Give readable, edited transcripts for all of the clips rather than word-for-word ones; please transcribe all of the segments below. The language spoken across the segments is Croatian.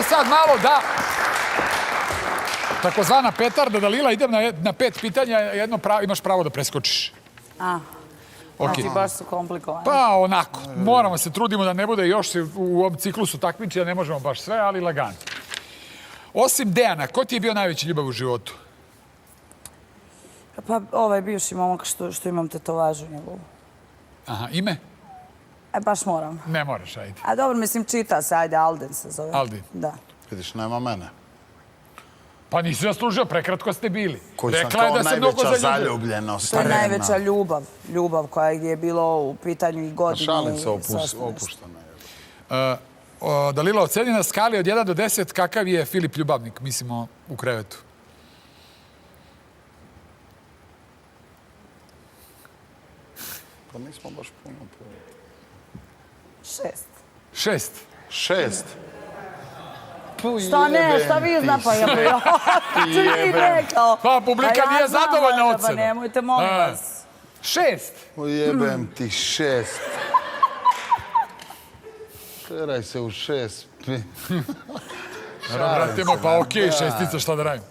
sad malo da... Takozvana petarda, Dalila, idem na 5 pitanja, imaš pravo da preskočiš. Znači, baš su komplikovane. Pa onako, moramo se trudimo da ne bude još u ovom ciklusu takmičenja, ne možemo baš sve, ali lagano. Osim Dejana, ko ti je bio najveći ljubav u životu? Pa ovaj bivši momak što imam tetovažu njegovu. Aha, ime? Baš moram. Ne moraš, ajde. A dobro, mislim, čita se, ajde, Aldin se zove. Aldin. Da. Vidiš, nema mene. Pa nisi zaslužio, prekratko ste bili. Koji sam kao najveća zaljubljenost. To je najveća ljubav. Ljubav koja je bilo u pitanju i godine. Šalica opuštana. Dalila, oceni na skali od 1 do 10 kakav je Filip ljubavnik, mislimo u krevetu. Pa nismo baš puno. 6. 6? Šta ne, šta vi zna, pa ja rekao. Pa publika nije zadovoljna ocenom. Pa nemojte, molim vas. 6? Ujebem ti 6. Teraj se u 6. Vratimo, pa okej, 6-ica, šta da radim?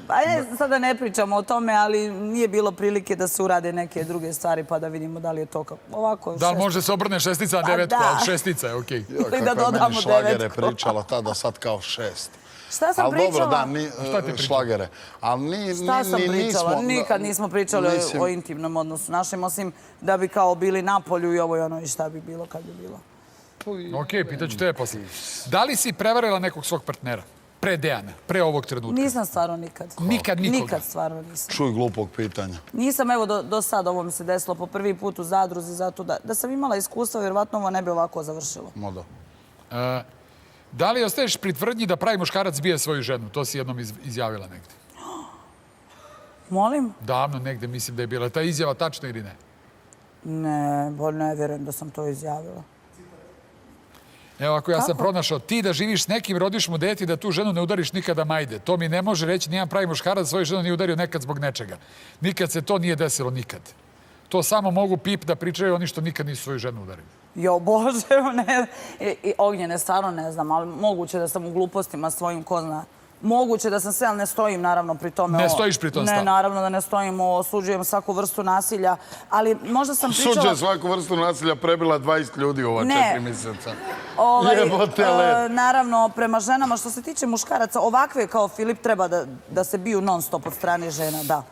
Ajde, sada ne pričamo o tome, ali nije bilo prilike da se urade neke druge stvari, pa da vidimo da li je to ovako. Da li može se obrne 6-ica na 9, ali 6-ica je okej. Ili da dodamo 9. Kako je meni šlagere pričala tada, sad kao 6. Šta sam pričala? Ali dobro, da, šlagere. Šta sam pričala? Nikad nismo pričali o intimnom odnosu našem, osim da bi kao bili na polju i ovo i ono i šta bi bilo kad bi bilo. Okej, pitaću tebe poslije. Da li si prevarila nekog svog partnera? Pre Dejana, pre ovog trenutka? Nisam stvarno nikad. Nikad nikoga? Nikad stvarno nisam. Čuj glupog pitanja. Nisam, evo, do sad ovo mi se desilo po prvi put u zadruzi, zato da sam imala iskustva, vjerovatno ovo ne bi ovako završilo. Moda. Da li ostaješ pri tvrdnji da pravi muškarac bije svoju ženu? To si jednom izjavila negde. Molim? Davno negde mislim da je bila. Ta izjava tačna ili ne? Ne vjerujem da sam to izjavila. Evo, ako ja sam pronašao, ti da živiš s nekim, rodiš mu dete i da tu ženu ne udariš nikada majde. To mi ne može reći, nijedan pravi muškarac da svoju ženu nije udario nekad zbog nečega. Nikad se to nije desilo, nikad. To samo mogu pip da pričaju oni što nikad nisu svoju ženu udarili. Jo, Bože, ne. Ognjene, stvarno ne znam, ali moguće da sam u glupostima svojim, ko zna. Moguće da sam sve, ali ne stojim naravno pri tome. Ne stojiš pri tom stavu? Ne, naravno da ne stojim, osuđujem svaku vrstu nasilja, ali možda sam pričala... Osuđujem svaku vrstu nasilja, prebila 20 ljudi u ova 4 mjeseca. Jebote let. Naravno, prema ženama, što se tiče muškaraca, ovakve kao Filip treba da se biju non stop od strane žena, da.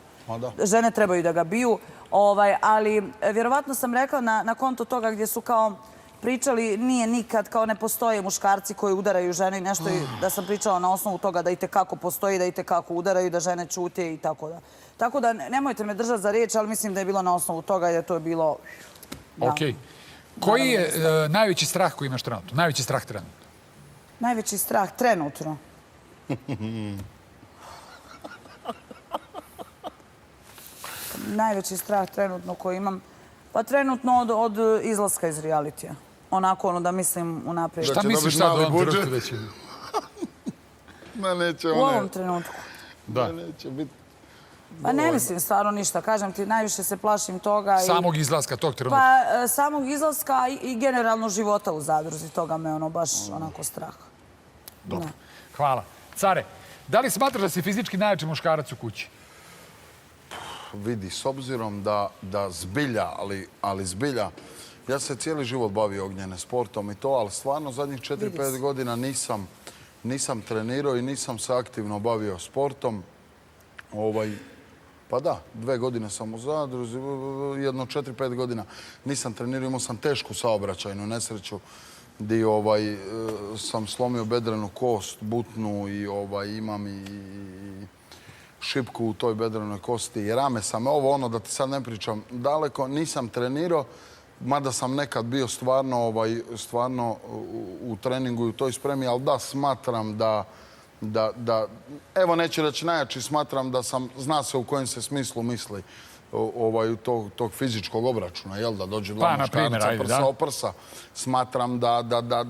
Žene trebaju da ga biju, ali vjerovatno sam rekla na konto toga gdje su kao pričali, nije nikad, kao ne postoje muškarci koji udaraju žene i nešto da sam pričala na osnovu toga da i tekako postoji, da i tekako udaraju, da žene čute i tako da. Tako da nemojte me držati za riječ, ali mislim da je bilo na osnovu toga i da to je bilo... Okej. Koji je najveći strah koji imaš trenutno? Najveći strah trenutno? Najveći strah trenutno? Najveći strah trenutno koji imam? Pa trenutno od izlaska iz realitija. Onako da mislim unaprijed. Šta misliš sad u ovom trenutku da će biti? U ovom trenutku? Da. Pa ne mislim stvarno ništa. Kažem ti, najviše se plašim toga. Samog izlaska tog trenutka? Pa samog izlaska i generalno života u zadruzi. Toga me baš onako strah. Dobro. Hvala. Care, da li smatraš da si fizički najjači muškarac u kući? Vidi, s obzirom da zbilja, ali zbilja, ja se cijeli život bavio ognjene sportom i to, ali stvarno zadnjih 4-5 godina nisam trenirao i nisam se aktivno bavio sportom. Pa da, 2 godine sam u zadruzi, jedno 4-5 godina nisam trenirao, imao sam tešku saobraćajnu nesreću gdje sam slomio bedrenu kost, butnu i imam i šipku u toj bedrenoj kosti i rame sam. Ono da ti sad ne pričam daleko, nisam trenirao, mada sam nekad bio stvarno u treningu i u toj spremi, ali da, smatram da, evo neću reći najjači, smatram da zna se u kojem se smislu misli tog fizičkog obračuna, jel da dođe dva muškarca prsa o prsa. Smatram da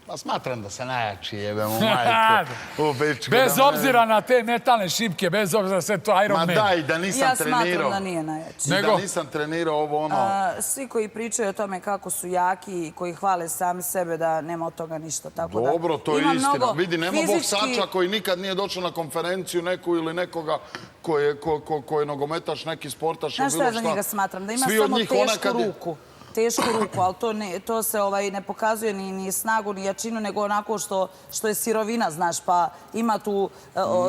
Pa smatram da se najjači jebem u majku. U pičku. Bez obzira na te metalne šipke, bez obzira na sve to Iron Man. Ma daj, da nisam trenirao. Ja smatram da nije najjači. Da nisam trenirao ovo ono... Svi koji pričaju o tome kako su jaki i koji hvale sami sebe da nema od toga ništa. Dobro, to je istina. Vidi, nema boksača koji nikad nije došao na konferenciju neku ili nekoga ko je nogometaš, neki sportaš ili bilo šta. Znaš šta ja za njega smatram? Da ima samo tešku ruku. Tešku ruku, ali to se ne pokazuje ni snagu, ni jačinu, nego onako što je sirovina, znaš, pa ima tu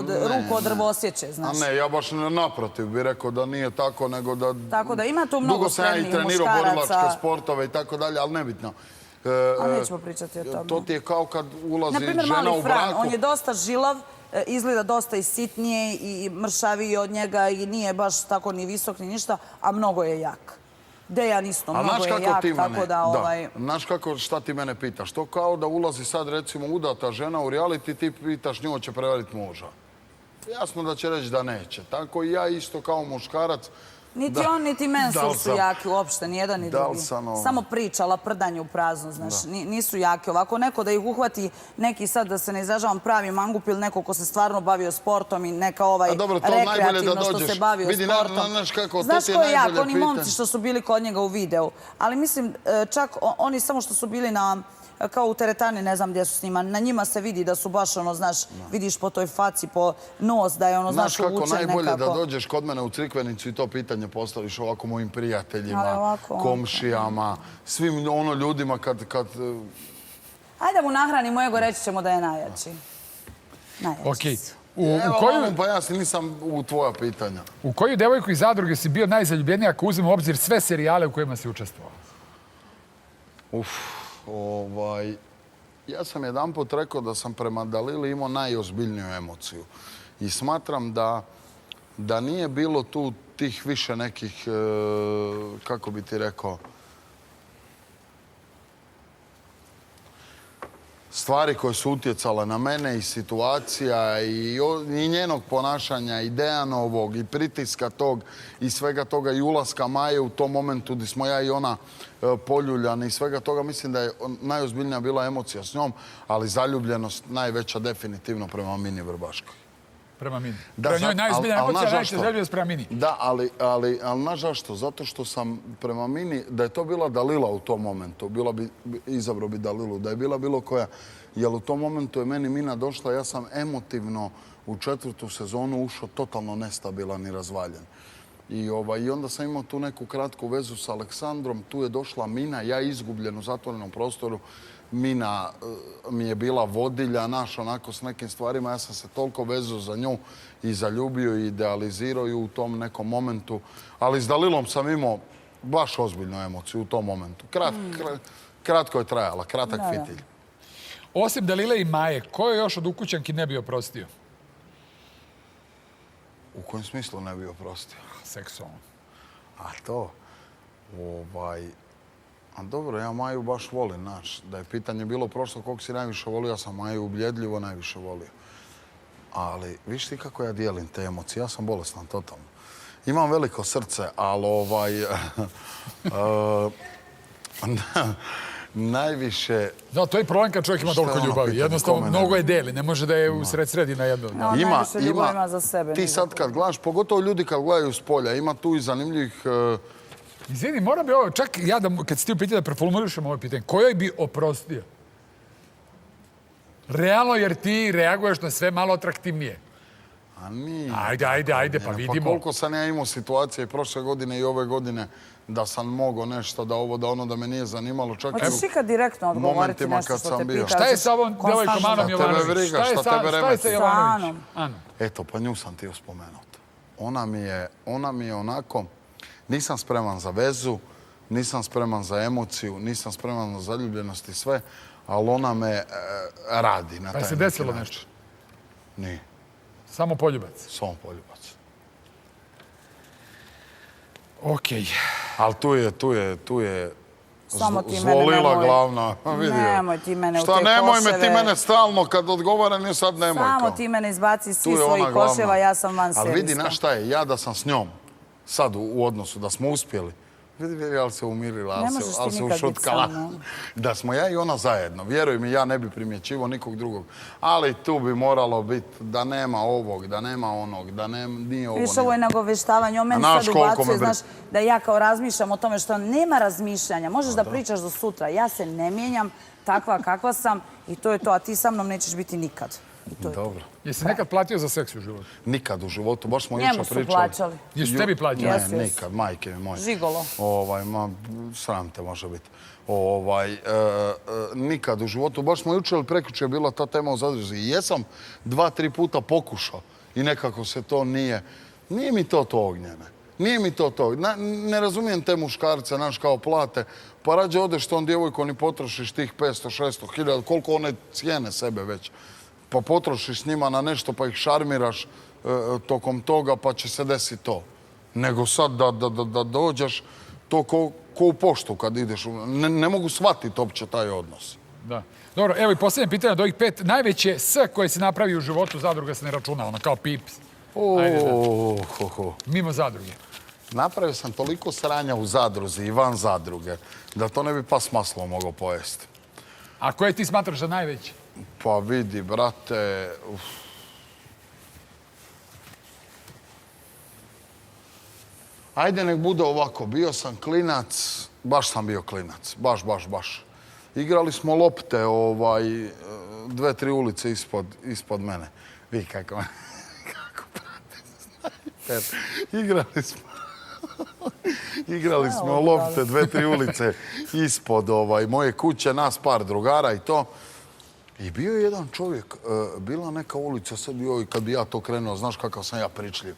ruku od drvosjeće, znaš. A ne, ja baš naprotiv bih rekao da nije tako, nego da... Tako da ima tu mnogo spremnijih muškaraca. Dugo sam ja i trenirao borilačke sportove i tako dalje, ali nebitno. Ali nećemo pričati o tome. To ti je kao kad ulazi žena u braku. Na primjer, Mali Fran, on je dosta žilav, izgleda dosta i sitnije i mršaviji od njega i nije baš tako ni visok ni ništa, a mnogo je jak. Dejan isto, mnogo je jak, tako da... Znaš kako, šta ti mene pitaš? To kao da ulazi sad, recimo, udata žena u reality, ti pitaš nju hoće prevariti muža. Jasno da će reći da neće. Tako i ja isto kao muškarac... Niti on, niti Mansell su jaki uopšte, ni jedan ni drugi. Samo priča, laprdanje u prazno, znaš, nisu jaki. Ovako neko da ih uhvati, neki sad, da se ne izražavam, pravi mangup ili neko ko se stvarno bavio sportom i neka rekreativno što se bavio sportom. Znaš ko je jak? Oni momci što su bili kod njega u videu. Ali mislim, čak oni samo što su bili na... kao u teretani, ne znam gdje su s njima. Na njima se vidi da su baš, znaš, vidiš po toj faci, po nos, da je znaš, uvučen nekako. Znaš kako najbolje da dođeš kod mene u Crikvenicu i to pitanje postaviš ovako mojim prijateljima, komšijama, svim ljudima kad... Ajde da mu nahranimo ego, reći ćemo da je najjači. Najjači su. Pa ja si nisam u tvoja pitanja. U koju devojku iz Zadruge si bio najzaljubljeniji ako uzmemo u obzir sve serijale u kojima si učestvovao? Ja sam jedanput rekao da sam prema Dalili imao najozbiljniju emociju. I smatram da nije bilo tu tih više nekih, kako bi ti rekao, stvari koje su utjecale na mene i situacija i njenog ponašanja i Dejanovog i pritiska tog i svega toga i ulaska Maje u tom momentu gdje smo ja i ona poljuljani i svega toga. Mislim da je najozbiljnija bila emocija s njom, ali zaljubljenost najveća definitivno prema Mini Vrbaškoj. Prema Mini. Prema njoj najozbiljnija emocija, najveća zaljubljenost prema Mini. Da, ali znaš zašto? Zato što sam prema Mini, da je to bila Dalila u tom momentu, izabrao bi Dalilu, da je bila bilo koja, jer u tom momentu je meni Mina došla, ja sam emotivno u 4. sezonu ušao totalno nestabilan i razvaljen. I onda sam imao tu neku kratku vezu s Aleksandrom, tu je došla Mina, ja izgubljen u zatvorenom prostoru. Mina mi je bila vodilja, naš onako s nekim stvarima. Ja sam se toliko vezao za nju i zaljubio i idealizirao ju u tom nekom momentu. Ali s Dalilom sam imao baš ozbiljnu emociju u tom momentu. Kratko je trajala, kratak fitilj. Osim Dalile i Maje, ko je još od ukućanki ne bi oprostio? U kojem smislu ne bi oprostio? Seksualno. A to? A dobro, ja Maju baš volim, znaš. Da je pitanje bilo prošlo koliko si najviše volio, ja sam Maju ubjedljivo najviše volio. Ali, viš ti kako ja dijelim te emocije? Ja sam bolestan, totalno. Imam veliko srce, ali najviše... Da, to je problem kad čovjek ima toliko ljubavi. Jednostavno, mnogo je deli, ne može da je u sredi na jedno. Najviše ljubav ima za sebe. Ti sad kad gledaš, pogotovo ljudi kad gledaju s polja, ima tu i zanimljivih... Izvini, moram bi ovo, čak ja kad si ti upitao da preformulišem ovo pitanje, kojoj bi oprostio? Realno, jer ti reaguješ na sve malo atraktivnije. A nije. Ajde, pa vidimo. Pa koliko sam ja imao situacije i prošle godine i ove godine da sam mogao nešto, da ovo, da ono, da me nije zanimalo. Hoćeš ikad direktno odgovoriti nešto što te pita? Šta je sa ovom devojkom Anom Jovanović? Šta je sa Jovanović? Eto, pa nju sam ti spomenut. Ona mi je onako... Nisam spreman za vezu, nisam spreman za emociju, nisam spreman za zaljubljenost i sve, ali ona me radi na taj način. Pa se desilo nešto? Nije. Samo poljubac? Samo poljubac. Okej. Ali tu je zvolila glavna. Nemoj ti mene u te koševe. Šta nemoj me ti mene stalno kad odgovaram i sad nemoj. Samo ti mene izbaci iz svih svojih koševa, ja sam van servisa. Ali vidi, znaš šta je, ja da sam s njom sad u odnosu, da smo uspjeli, Vidi, ali se umirila, Ne možeš ali ti se nikad biti ušutkala. sa mnom. Da smo ja i ona zajedno. Vjeruj mi, ja ne bi primjećivao nikog drugog. Ali tu bi moralo biti da nema ovog, da nema onog, da nije ovo. Viš, ovo je nagoveštavanje. On meni Znaš sad koliko ubacuje, me znaš, da ja kao razmišljam o tome što nema razmišljanja. Možeš da pričaš do sutra. Ja se ne mijenjam takva kakva sam i to je to. A ti sa mnom nećeš biti nikad. I to je to. Dobro. Jesi nekad platio za seks u životu? Nikad u životu, baš smo jučer Njemu pričali. su plaćali. Jesu tebi plaćali? Ne, Jesu, jesu. nikad, majke mi moje. Žigolo. Sram te može biti. Nikad u životu, baš smo jučer ili prekjučer bila ta tema u zadruzi. I jesam 2-3 puta pokušao i nekako se to nije mi to Ognjene. Nije mi to. Ne razumijem te muškarce, naš kao plate, pa rađe odeš tom djevojkom i potrošiš tih 500-600 hiljada, koliko one cijene sebe već. Pa potrošiš s njima na nešto, pa ih šarmiraš tokom toga, pa će se desiti to. Nego sad da dođeš, to ko u poštu kad ideš. Ne mogu shvatiti uopće taj odnos. Da. Dobro, evo i posljednje pitanje od ovih 5. Najveće S koje se napravi u životu zadruga se ne računa, ono kao pips. Mimo zadruge. Napravio sam toliko sranja u zadruzi i van zadruge, da to ne bi pas maslom mogao pojesti. A koje ti smatraš za najveće? Pa vidi, brate... Ajde, nek bude ovako. Bio sam klinac, baš sam bio klinac. Baš. Igrali smo lopte 2-3 ulice ispod mene. Vi kako prate. Igrali smo lopte 2-3 ulice ispod moje kuće, nas par drugara i to. I bio je jedan čovjek, bila neka ulica, sad kad bi ja to krenuo, znaš kakav sam ja pričljiv,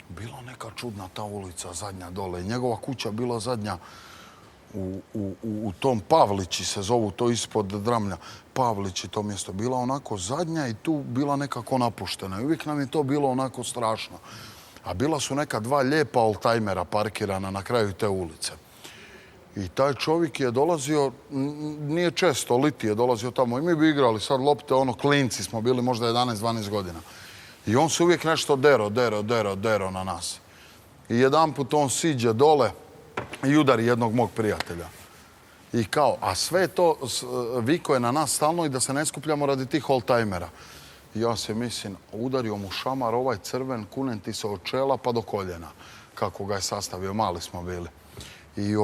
bila neka čudna ta ulica zadnja dole. Njegova kuća bila zadnja u tom Pavlići se zovu, to ispod Dramlja. Pavlići to mjesto. Bila onako zadnja i tu bila nekako napuštena. I uvijek nam je to bilo onako strašno. A bila su neka 2 lijepa oldtimera parkirana na kraju te ulice. I taj čovjek je dolazio, nije često, liti je dolazio tamo. I mi bi igrali sad lopte, klinci smo bili, možda 11-12 godina. I on se uvijek nešto dero na nas. I jedanput on siđe dole i udari jednog mog prijatelja. I kao, a sve to viko je na nas stalno i da se ne skupljamo radi tih oldtimera. I ja se mislim, udario mu šamar ovaj crven, kunem ti se od čela pa do koljena. Kako ga je sastavio, mali smo bili. I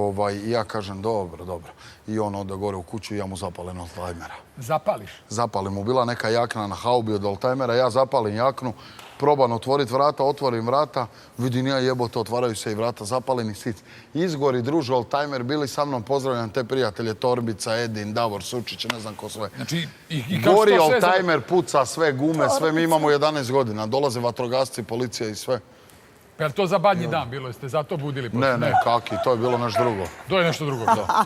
ja kažem, dobro. I on ode gore u kuću i ja mu zapalim oldtimera. Zapališ? Zapalim mu. Bila neka jakna na haubi od oldtimera, ja zapalim jaknu, probam otvoriti vrata, otvorim vrata, vidim ja jebote, otvaraju se i vrata, zapalim i sic. Izgori, druže, oldtimer, bili sa mnom, pozdravljam te prijatelje, Torbica, Edin, Davor, Sučić, ne znam ko sve. Znači, gori oldtimer, puca sve gume, sve, mi imamo 11 godina, dolaze vatrogasci, policija i sve. Pa je li to za badnji dan bilo? Jeste zato budili? Ne, kaki, to je bilo nešto drugo. To je nešto drugo, da.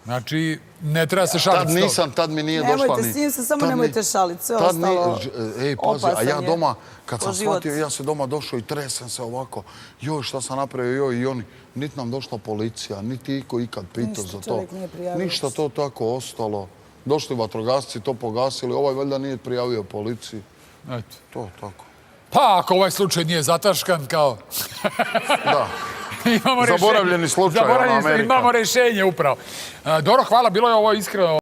Znači, ne treba se šaliti s tom. Tad mi nije došla ni... Nemojte, s njim se samo nemojte šaliti, sve ostalo Ej, pazi, a ja doma, kad sam život. shvatio, ja se doma došao i tresem se ovako. Joj, šta sam napravio, i oni. Niti nam došla policija, niti iko ikad pitao za to. čovjek nije prijavio. Ništa, to tako ostalo. Došli vatrogasci, to pogasili. Ovaj valjda nije prijavio policiji. Eto. To tako. Pa, ako ovaj slučaj nije zataškan, kao... Da. Imamo Zaboravljeni slučaj, Amerika. Imamo rješenje upravo. Dobro, hvala, bilo je ovo iskreno.